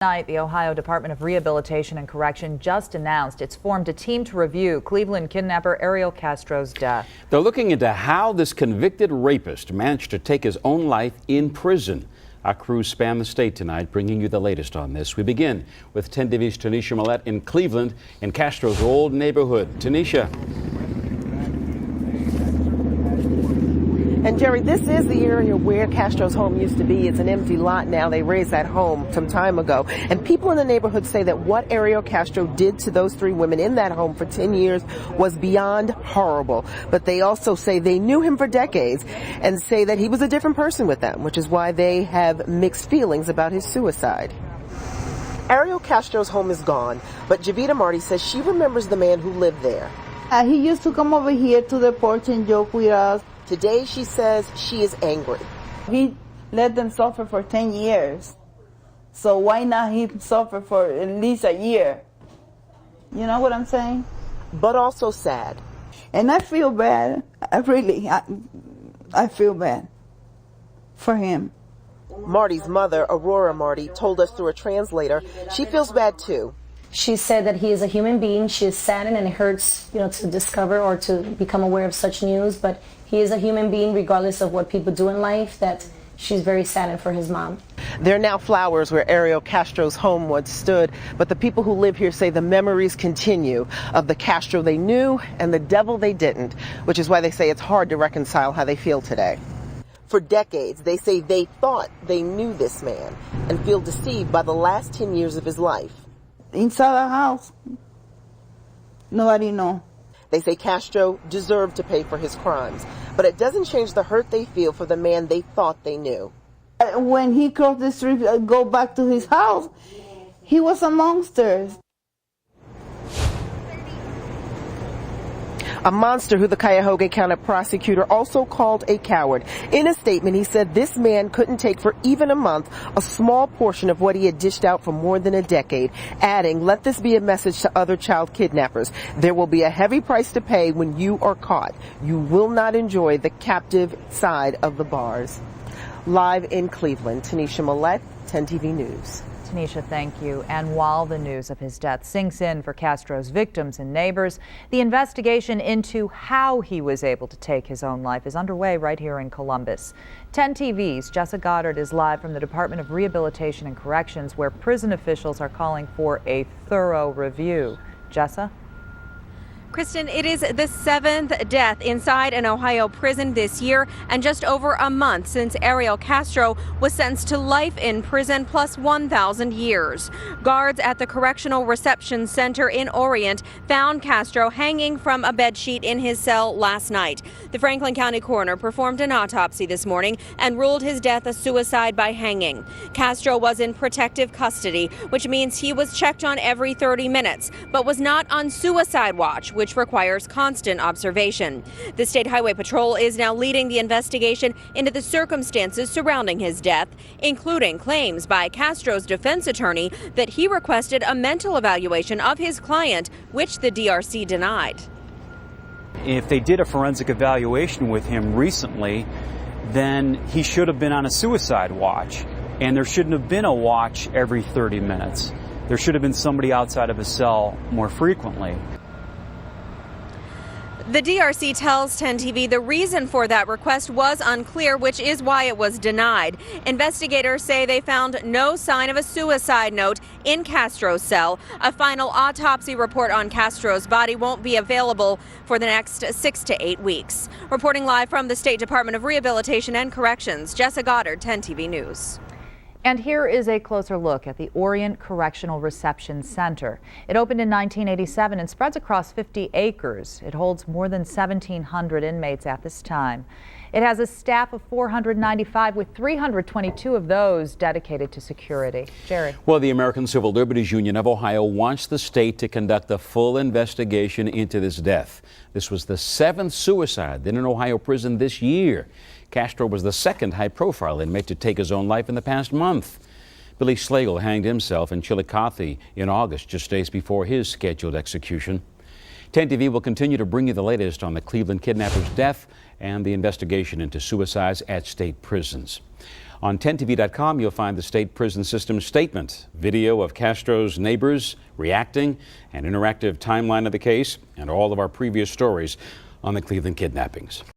Tonight, the Ohio Department of Rehabilitation and Correction just announced it's formed a team to review Cleveland kidnapper Ariel Castro's death. They're looking into how this convicted rapist managed to take his own life in prison. Our crews span the state tonight, bringing you the latest on this. We begin with 10 TV's Tanisha Millette in Cleveland, in Castro's old neighborhood. Tanisha. And Jerry, this is the area where Castro's home used to be. It's an empty lot now. They raised that home some time ago. And people in the neighborhood say that what Ariel Castro did to those three women in that home for 10 years was beyond horrible. But they also say they knew him for decades and say that he was a different person with them, which is why they have mixed feelings about his suicide. Ariel Castro's home is gone, but Javita Marty says she remembers the man who lived there. He used to come over here to the porch and joke with us. Today, she says she is angry. He let them suffer for 10 years. So why not he suffer for at least a year? You know what I'm saying? But also sad. And I feel bad. I feel bad for him. Marty's mother, Aurora Marty, told us through a translator she feels bad too. She said that he is a human being. She is saddened and it hurts, to discover or to become aware of such news. But he is a human being, regardless of what people do in life, that she's very saddened for his mom. There are now flowers where Ariel Castro's home once stood, but the people who live here say the memories continue of the Castro they knew and the devil they didn't, which is why they say it's hard to reconcile how they feel today. For decades, they say they thought they knew this man and feel deceived by the last 10 years of his life. Inside the house, nobody know. They say Castro deserved to pay for his crimes, but it doesn't change the hurt they feel for the man they thought they knew. When he crossed the street, go back to his house, he was a monster. A monster who the Cuyahoga County prosecutor also called a coward. In a statement, he said this man couldn't take for even a month a small portion of what he had dished out for more than a decade, adding, "Let this be a message to other child kidnappers. There will be a heavy price to pay when you are caught. You will not enjoy the captive side of the bars." Live in Cleveland, Tanisha Millette, 10 TV News. Tanisha, thank you. And while the news of his death sinks in for Castro's victims and neighbors, the investigation into how he was able to take his own life is underway right here in Columbus. 10 TV's Jessica Goddard is live from the Department of Rehabilitation and Corrections, where prison officials are calling for a thorough review. Jessa? Kristen, it is the 7th death inside an Ohio prison this year, and just over a month since Ariel Castro was sentenced to life in prison plus 1,000 years. Guards at the Correctional Reception Center in Orient found Castro hanging from a bedsheet in his cell last night. The Franklin County coroner performed an autopsy this morning and ruled his death a suicide by hanging. Castro was in protective custody, which means he was checked on every 30 minutes, but was not on suicide watch, which requires constant observation. The State Highway Patrol is now leading the investigation into the circumstances surrounding his death, including claims by Castro's defense attorney that he requested a mental evaluation of his client, which the DRC denied. If they did a forensic evaluation with him recently, then he should have been on a suicide watch, and there shouldn't have been a watch every 30 minutes. There should have been somebody outside of his cell more frequently. The DRC tells 10 TV the reason for that request was unclear, which is why it was denied. Investigators say they found no sign of a suicide note in Castro's cell. A final autopsy report on Castro's body won't be available for the next 6 to 8 weeks. Reporting live from the State Department of Rehabilitation and Corrections, Jessica Goddard, 10 TV News. And here is a closer look at the Orient Correctional Reception Center. It opened in 1987 and spreads across 50 acres. It holds more than 1,700 inmates at this time. It has a staff of 495, with 322 of those dedicated to security. Jerry. Well, the American Civil Liberties Union of Ohio wants the state to conduct a full investigation into this death. This was the 7th suicide in an Ohio prison this year. Castro was the 2nd high-profile inmate to take his own life in the past month. Billy Slagle hanged himself in Chillicothe in August, just days before his scheduled execution. 10 TV will continue to bring you the latest on the Cleveland kidnapper's death and the investigation into suicides at state prisons. On 10tv.com, you'll find the state prison system statement, video of Castro's neighbors reacting, an interactive timeline of the case, and all of our previous stories on the Cleveland kidnappings.